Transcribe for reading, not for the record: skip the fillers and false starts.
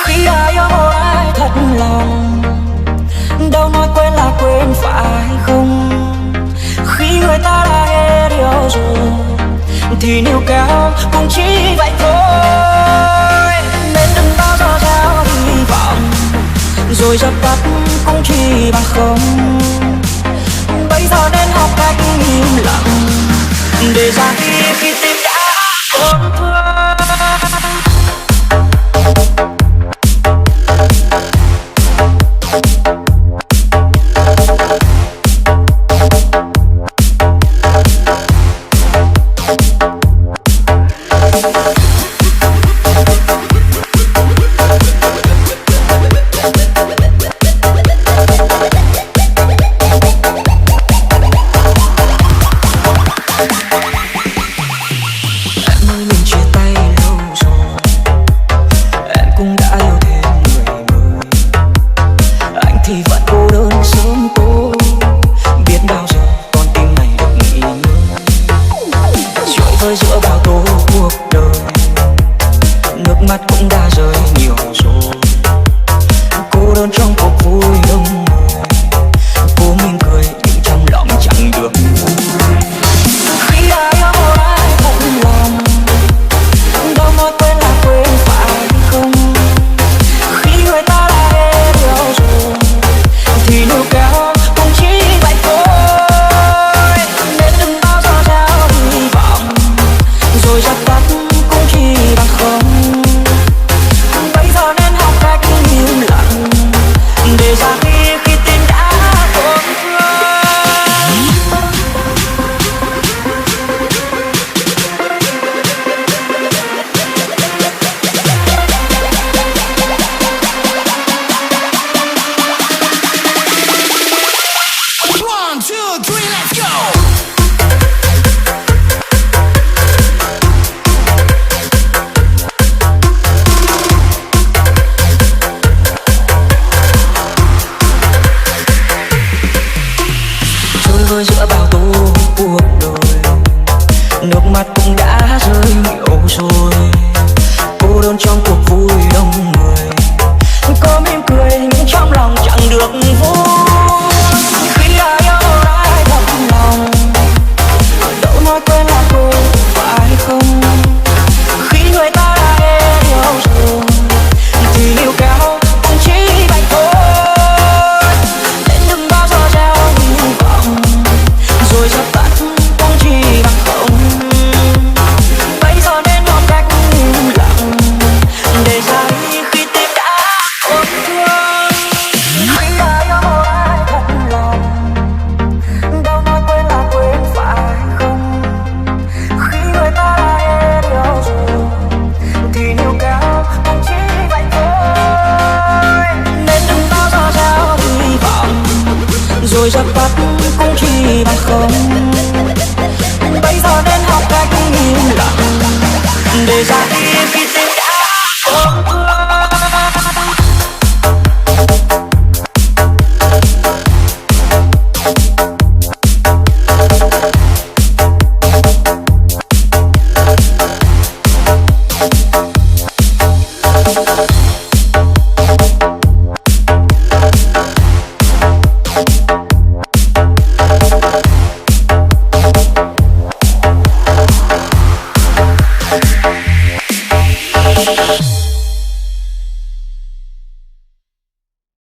Khi đã yêu một ai thật lòng, đâu nói quên là quên phải không? Khi người ta đã hết yêu rồi thì níu kéo cũng chỉ vậy thôi. Nên đừng bao giờ gieo hy vọng rồi dập tắt cũng chỉ bằng không. Bây giờ nên học cách im lặng để ra khi tim đã tổn thương. Giữa bao tố cuộc đời, nước mắt cũng đã rơi nhiều rồi. Cô đơn trong cuộc vui đông người, có mỉm cười nhưng trong lòng chẳng được vui. Khi đã yêu một ai thật lòng, đâu nói quên là quên phải không? Khi người ta đã hết yêu rồi thì níu kéo cũng chỉ vậy thôi. Nên đừng bao giờ gieo hy vọng rồi dập tắt cũng chỉ bằng không. Bây giờ nên học cách im lặng để ra đi khi tim đã tổn thương. Khi đã yêu một ai thật lòng, đâu nói quên là quên phải không? Khi người ta đã hết yêu rồi thì níu kéo cũng chỉ vậy thôi. Nên đừng bao giờ gieo hy vọng rồi dập tắt cũng chỉ bằng không. Bây giờ nên học cách im lặng để ra đi khi tim đã tổn thương.